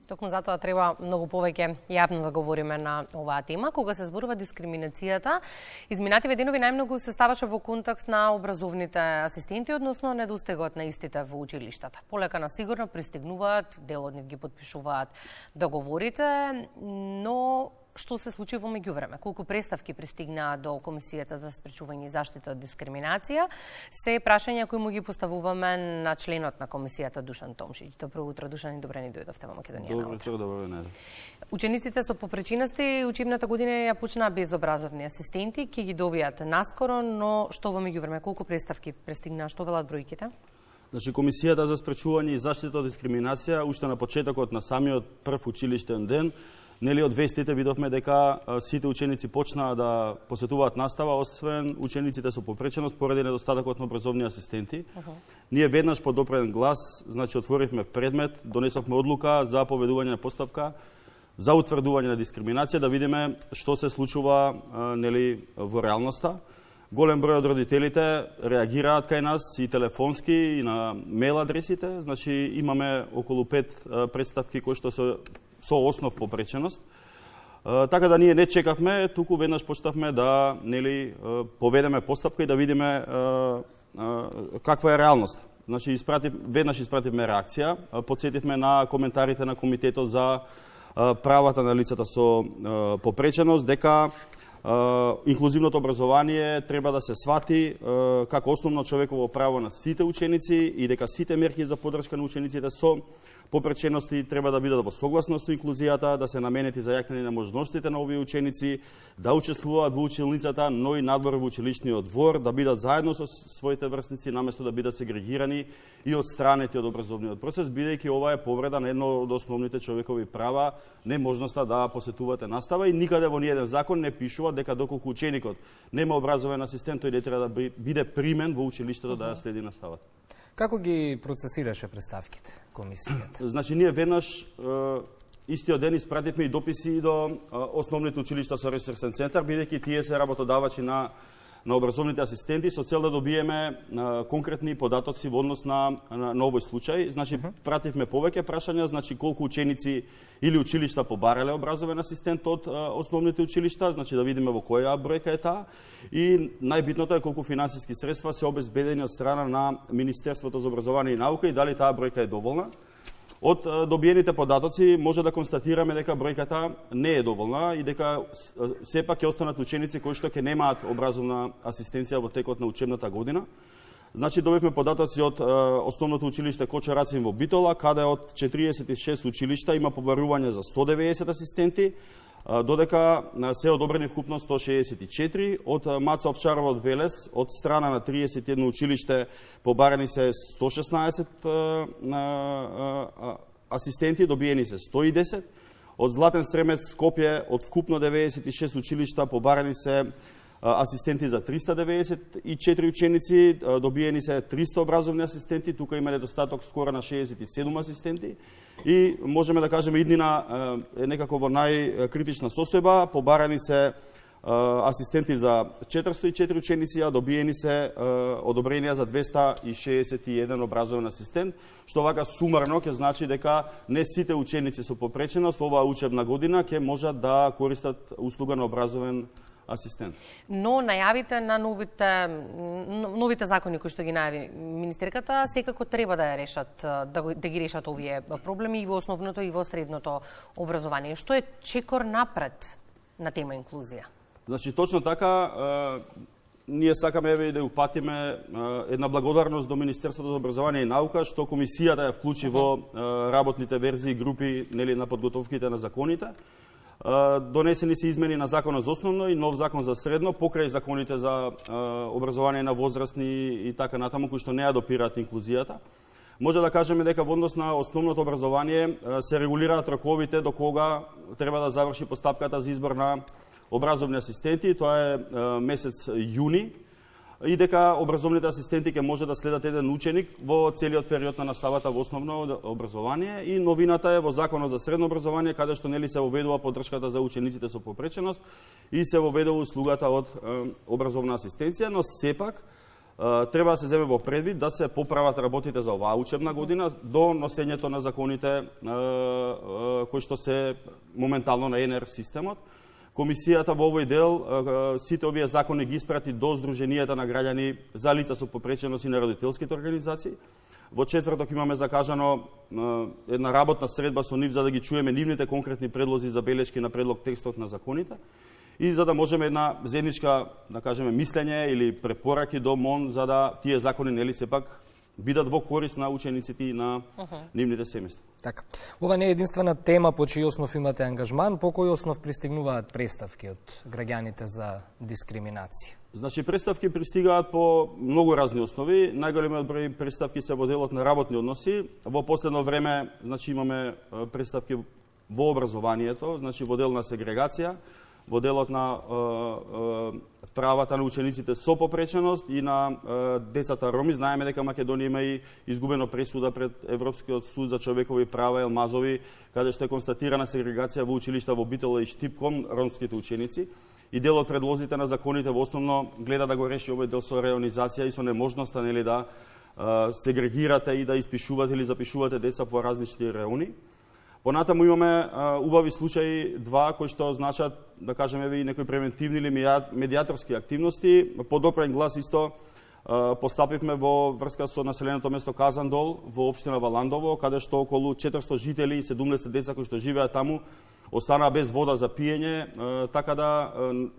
Токму затоа треба многу повеќе јавно да говориме на оваа тема. Кога се зборува дискриминацијата, изминативе денови најмногу се ставаше во контекст на образовните асистенти, односно недостигот на истите во училиштата. Полека на сигурно пристигнуваат, дел од нив ги подпишуваат договорите, но што се случи во меѓувреме? Колку представки пристигнаа до Комисијата за спречување и заштита од дискриминација? Се прашања кои му ги поставуваме на членот на Комисијата Душан Томшиќ. Добро утро, Душан, и добре ни дојдовте во Македонија. Добро утро, добро не. Учениците со попречености учебната година ја почнаа без образовни асистенти, ќе ги добијат наскоро, но што во меѓувреме? Колку представки пристигнаа? Што велат бројките? Значи, Комисијата за спречување и заштита од дискриминација, уште на почетокот на самиот прв училиштен ден, нели од вестите видовме дека сите ученици почнаа да посетуваат настава, освен учениците со попреченост поради недостатокот на образовни асистенти. Ние веднаш по допрен глас, значи отворивме предмет, донесовме одлука за поведување на постапка за утврдување на дискриминација, да видиме што се случува нели во реалноста. Голем број од родителите реагираат кај нас и телефонски и на мејл адресите, значи имаме околу 5 представки кои што се со основ попреченост. Така да ние не чекавме, туку веднаш почнавме да нели поведеме постапка и да видиме каква е реалноста. Значи веднаш испративме реакција, потсетивме на коментарите на Комитетот за правата на лицата со попреченост дека инклузивното образование треба да се свати како основно човеково право на сите ученици и дека сите мерки за поддршка на учениците со попречености треба да бидат во согласност со инклузијата, да се наменети за јакнење на можностите на овие ученици, да учествуваат во училницата, но и надвор во училишниот двор, да бидат заедно со своите врсници, наместо да бидат сегрегирани и одстранети од образовниот процес, бидејќи ова е повреда на едно од основните човекови права, неможноста да посетувате настава и никаде во ниеден закон не пишува дека доколку ученикот нема образовен асистент, тој не треба да биде примен во училиштето да ја следи наставата. Како ги процесираше представките Комисијата? Значи, ние веднаш истиот ден испративме и дописи и до основните училишта со ресурсен центар, бидејќи тие се работодавачи на образовните асистенти, со цел да добиеме конкретни податоци во однос на овој случај. Значи, пративме повеќе прашања, значи колку ученици или училишта побарале образовен асистент од основните училишта, значи да видиме во која бројка е таа, и најбитното е колку финансиски средства се обезбедени од страна на Министерството за образование и наука и дали таа бројка е доволна. Од добиените податоци може да констатираме дека бројката не е доволна и дека сепак ќе останат ученици кои што ќе немаат образовна асистенција во текот на учебната година. Значи, добивме податоци од основното училиште Кочо Рацин во Битола, каде од 46 училишта има побарување за 190 асистенти, додека се одобрени вкупно 164, од Маца Овчарова од Велес, од страна на 31 училиште побарени се 116 асистенти, добиени се 110, од Златен Сремец Скопје, од вкупно 96 училишта побарени се асистенти за 394 ученици, добиени се 300 образовни асистенти, тука има недостаток скоро на 67 асистенти и можеме да кажеме иднина е некако во најкритична состојба, побарани се асистенти за 404 ученици, а добиени се одобренија за 261 образовен асистент, што вака сумарно ќе значи дека не сите ученици со попреченост оваа учебна година ќе можат да користат услуга на образовен асистент. Но најавите на новите закони кои што ги најави министерката секако треба да ја решат, да ги решат овие проблеми и во основното и во средното образование. Што е чекор напред на тема инклузија? Значи, точно така, ние сакаме да упатиме една благодарност до Министерството за образование и наука, што комисијата ја вклучи во работните верзии групи нели на подготовките на законите. Донесени се измени на Законот за основно и нов закон за средно, покрај законите за образование на возрастни и така натаму, кои што не ја допираат инклузијата. Може да кажеме дека во однос на основното образование се регулираат роковите до кога треба да заврши постапката за избор на образовни асистенти, тоа е месец јуни, и дека образовните асистенти ќе може да следат еден ученик во целиот период на наставата во основно образование, и новината е во Законот за средно образование, каде што нели се воведува поддршката за учениците со попреченост и се воведува услугата од образовна асистенција, но сепак треба да се земе во предвид да се поправат работите за оваа учебна година до носењето на законите кои што се моментално на ЕНР системот. Комисијата во овој дел сите овие закони ги испрати до Сдруженијата на граѓани за лица со попреченост и на родителските организации. Во четврток имаме закажано една работна средба со нив за да ги чуеме нивните конкретни предлози за белешки на предлог текстот на законите и за да можеме една заедничка, да кажеме, мислење или препораки до МОН за да тие закони нели сепак бидат во корист на учениците и на нивните семејства. Така. Ова не е единствена тема по чиј основ имате ангажман, по кој основ пристигнуваат представки од граѓаните за дискриминација? Значи, представки пристигаат по многу разни основи. Најголемиот број представки се во делот на работни односи. Во последно време, значи, имаме представки во образованието, значи во дел на сегрегација, во делот на правата на учениците со попреченост и на децата роми. Знаеме дека Македонија има и изгубено пресуда пред Европскиот суд за човекови права Елмазови, каде што е констатирана сегрегација во училишта во Битола и Штип кон ромските ученици. И дел од предлозите на законите во основно гледа да го реши овој дел со реонизација и со неможноста нели да сегрегирате и да испишувате или запишувате деца по различни реони. Понатаму имаме убави случаи два кои што значат, да кажеме, и некои превентивни или медиаторски активности. Подопрен глас исто постапивме во врска со населеното место Казандол во општина Валандово, каде што околу 400 жители и 17 деца кои што живеат таму останаа без вода за пиење, така да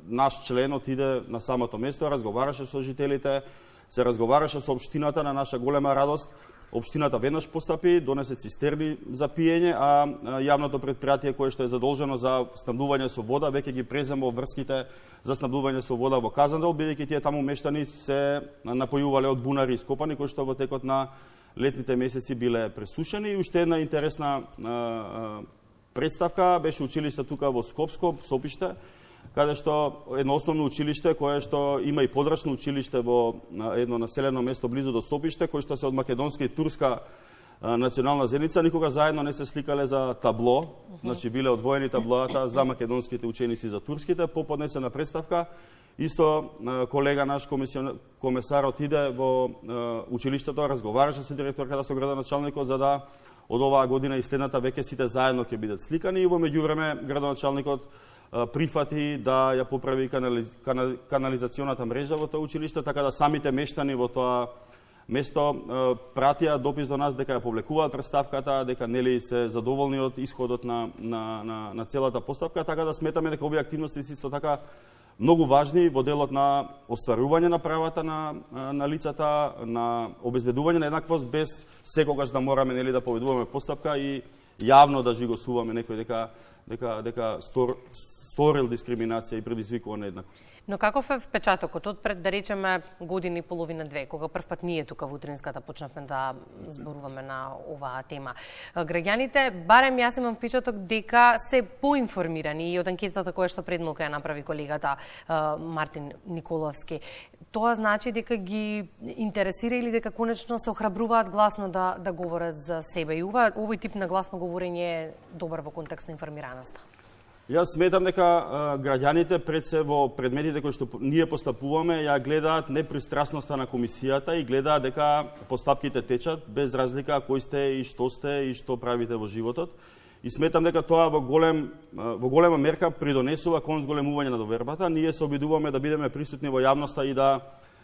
наш член отиде на самото место, разговараше со жителите, се разговараше со општината. На наша голема радост, општината веднаш постапи, донесе цистерни за пиење, а јавното предпријатие кое што е задолжено за снабдување со вода веќе ги презема врските за снабдување со вода во Казандол, бидејќи тие таму мештани се напојувале од бунари ископани кои што во текот на летните месеци биле пресушени. И уште една интересна представка беше училиште тука во Скопско, Сопиште, каде што едно основно училиште кое што има и подрачно училиште во едно населено место близу до Сопиште, кои што се од македонска и турска национална заедница, никога заедно не се сликале за табло, значи биле одвоени таблоата за македонските ученици и за турските. По поднесена представка, исто колега наш комесар отиде во училиштето, разговараше со директорката, со градоначалникот за да од оваа година и следната веќе сите заедно ќе бидат сликани, и во меѓувреме градоначалникот прифати да ја поправи канализационата мрежа во тоа училиште, така да самите мештани во тоа место пратија допис до нас дека ја повлекуваат представката, дека нели се задоволни од исходот на целата постапка, така да сметаме дека овие активности се исто така многу важни во делот на остварување на правата на лицата, на обезбедување на еднаквост, без секогаш да мораме нели да поведуваме постапка и јавно да жигосуваме некој дека сторил дискриминација и предизвикува нееднаквост. Но каков е впечатокот од пред, да речеме, година и половина, две, кога првпат ние тука во Утринската почнавме да зборуваме на оваа тема? Граѓаните, барем јас имам впечаток дека се поинформирани и од анкетата која што пред малку ја направи колегата Мартин Николовски. Тоа значи дека ги интересира или дека конечно се охрабруваат гласно да говорат за себе, и овој тип на гласно говорење е добар во контекст на информираноста. Јас сметам дека граѓаните пред се во предметите кои што ние постапуваме ја гледаат непристрасноста на комисијата и гледаат дека постапките течат без разлика кој сте и што правите во животот. И сметам дека тоа во голема мерка придонесува кон зголемување на довербата. Ние се обидуваме да бидеме присутни во јавноста и да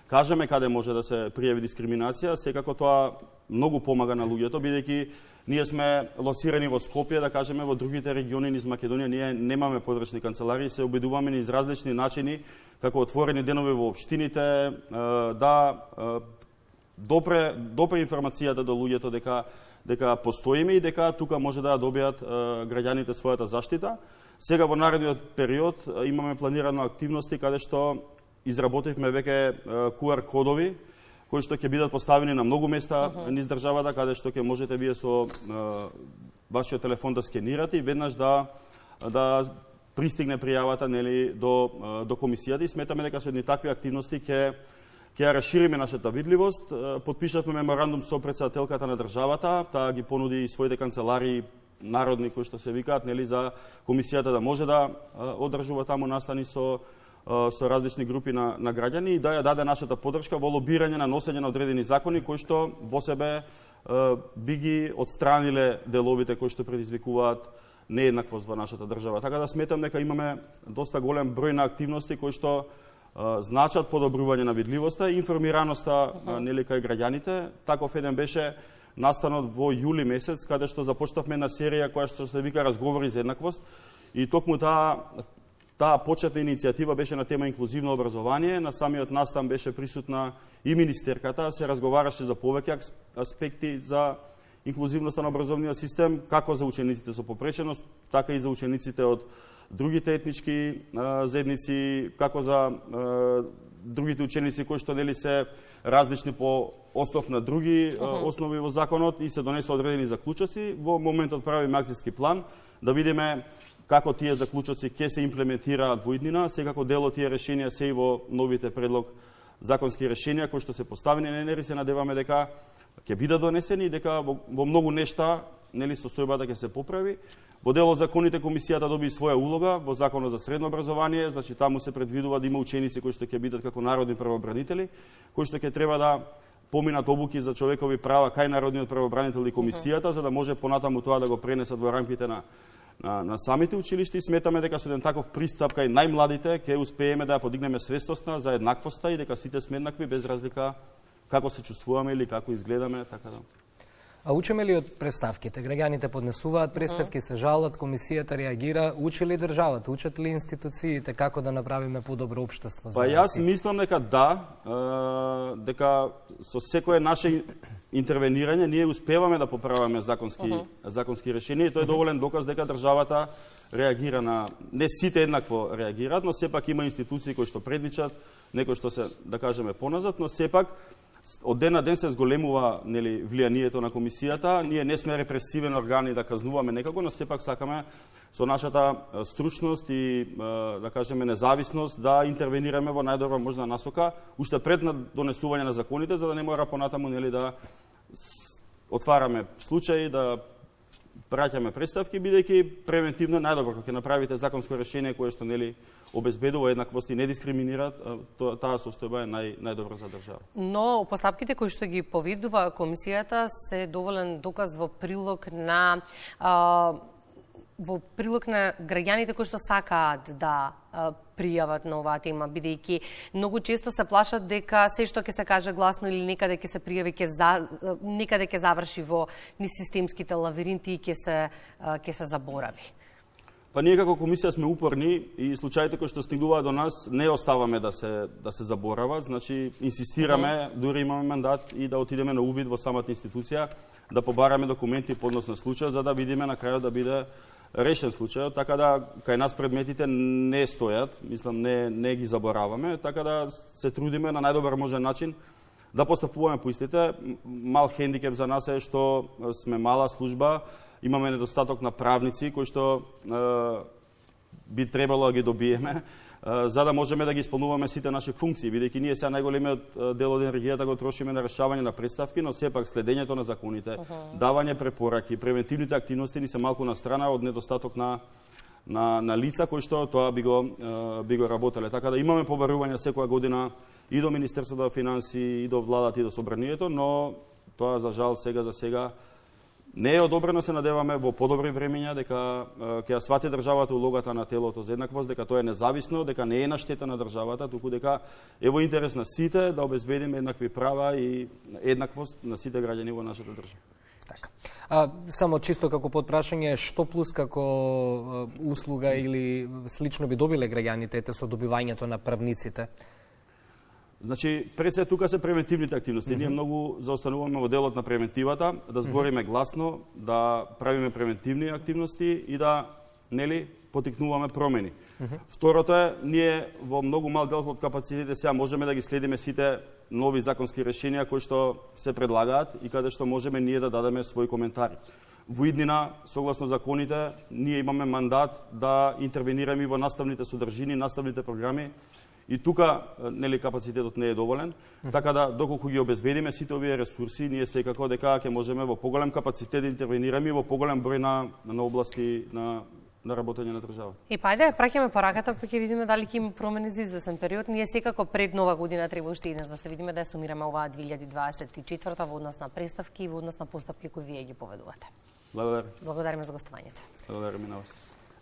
кажеме каде може да се пријави дискриминација. Секако тоа многу помага на луѓето, бидејќи ние сме лоцирани во Скопје, да кажеме, во другите региони низ Македонија ние немаме подрачни канцеларии, се обидуваме низ различни начини, како отворени денови во општините, да допре информацијата до луѓето дека постоиме и дека тука може да добијат граѓаните својата заштита. Сега во наредниот период имаме планирано активности каде што изработивме веќе QR кодови кои што ќе бидат поставени на многу места низ државата, каде што ќе можете вие со вашиот телефон да скенирате и веднаш да пристигне пријавата нели до комисијата. И сметаме дека со едни такви активности ќе ја расшириме нашата видливост. Потпишавме меморандум со претседателката на државата, таа ги понуди своите канцеларии народни кои што се викаат нели за комисијата да може да одржува таму настани со со различни групи на граѓани и да ја даде нашата подршка во лобирање на носење на одредени закони кои што во себе би ги отстраниле деловите кои што предизвикуваат нееднаквост во нашата држава. Така да сметам дека имаме доста голем број на активности кои што значат подобрување на видливоста и информираноста нели кај граѓаните. Таков еден беше настанот во јули месец, каде што започнавме на серија која што се вика Разговори за еднаквост и токму таа почетна иницијатива беше на тема инклузивно образование. На самиот настан беше присутна и министерката, се разговараше за повеќе аспекти за инклузивноста на образовниот систем, како за учениците со попреченост, така и за учениците од другите етнички заедници, како за другите ученици кои што нели се различни по основ на други основи во законот и се донесува одредени заклучоци. Во моментот правиме акцијски план да видиме како тие заклучоци ќе се имплементираат во иднина. Секако дел од тие решенија се и во новите предлог законски решенија кои што се поставени на НР, се надеваме дека ќе бидат донесени и дека во многу нешта нели состојбата ќе се поправи. Во делот законите комисијата доби своја улога во Законот за средно образование, значи таму се предвидува да има ученици кои што ќе бидат како народни правобранители, кои што ќе треба да поминат обуки за човекови права кај народниот правобранител и комисијата, за да може понатаму тоа да го пренесат во рамките на самите училишта и сметаме дека со еден таков пристап кај најмладите ќе успееме да ја подигнеме свестоста за еднаквоста и дека сите сме еднакви без разлика како се чувствуваме или како изгледаме, така да. А учиме ли од представките? Граѓаните поднесуваат представки, се жалат, комисијата реагира. Учи ли државата? Учат ли институциите како да направиме подобро општество? Па јас мислам дека да, дека со секое наше интервенирање ние успеваме да поправаме законски решенија и тоа е доволен доказ дека државата реагира на... Не сите еднакво реагираат, но сепак има институции кои што предвичат, некои што се, да кажеме, поназад, но сепак од ден на ден се зголемува нели влијанието на комисијата. Ние не сме репресивен орган и да казнуваме некако, но сепак сакаме со нашата стручност и да кажеме независност да интервенираме во најдобра можна насока уште пред на донесување на законите, за да не мора понатаму нели да отвараме случаи, да праќаме представки, бидејќи превентивно најдобро кога ќе направите законско решение кое што нели обезбедува еднаквост и не дискриминира, таа состојба е најдобра за држава. Но постапките кои што ги повидува комисијата се доволен доказ во прилог на граѓаните кои што сакаат да пријават на оваа тема, бидејќи многу често се плашат дека се што ќе се каже гласно или некаде ќе се пријави некаде ќе заврши во нисистемските лавиринти и ќе се заборави. Па ние како комисија сме упорни и случаите кои што стигнуваат до нас не оставаме да се заборават, значи инсистираме, дури имаме мандат и да отидеме на увид во самата институција, да побараме документи по однос на случајот за да видиме на крајот да биде решен случајот, така да кај нас предметите не стојат, мислам не ги забораваме, така да се трудиме на најдобар можен начин да постапуваме по истите. Мал хендикеп за нас е што сме мала служба, имаме недостаток на правници кои што би требало да ги добиеме, за да можеме да ги исполнуваме сите наши функции, бидејќи ние сега најголемиот дел од енергијата го трошиме на решавање на представки, но сепак следењето на законите, давање препораки, превентивните активности ни се малку на страна од недостаток на лица кои што тоа би го работеле. Така да имаме побарување секоја година и до Министерството на финансии, и до владата, и до собранието, но тоа за жал за сега не е одобрено. Се надеваме во подобри времења дека ќе ја свати државата улогата на телото за еднаквост, дека тоа е независно, дека не е на штета на државата, туку дека е во интерес на сите да обезбедиме еднакви права и еднаквост на сите граѓани во нашата држава. Така. Само чисто како подпрашање, што плюс како услуга или слично би добиле граѓаните со добивањето на правниците? Значи, пред се тука се превентивните активности. Ние многу заостануваме во делот на превентивата, да збориме гласно, да правиме превентивни активности и да нели потикнуваме промени. Второто е, ние во многу мал дел од капацитетите сега можеме да ги следиме сите нови законски решенија кои што се предлагаат и каде што можеме ние да дадеме своји коментари. Во иднина, согласно законите, ние имаме мандат да интервенираме во наставните содржини, наставните програми. И тука нели капацитетот не е доволен, така да доколку ги обезбедиме сите овие ресурси, ние секако дека ќе можеме во поголем капацитет да интервенираме во поголем број на области на на работење на државата. И пајде, праќаме пораката, па ќе видиме дали ќе има промени за извесен период. Ние секако пред нова година треба уште еднаш да се видиме, да сумираме оваа 2024 во однос на представки и во однос на постапки кои вие ги поведувате. Благодарам. Благодариме за гостувањето. Благодарам и на вас.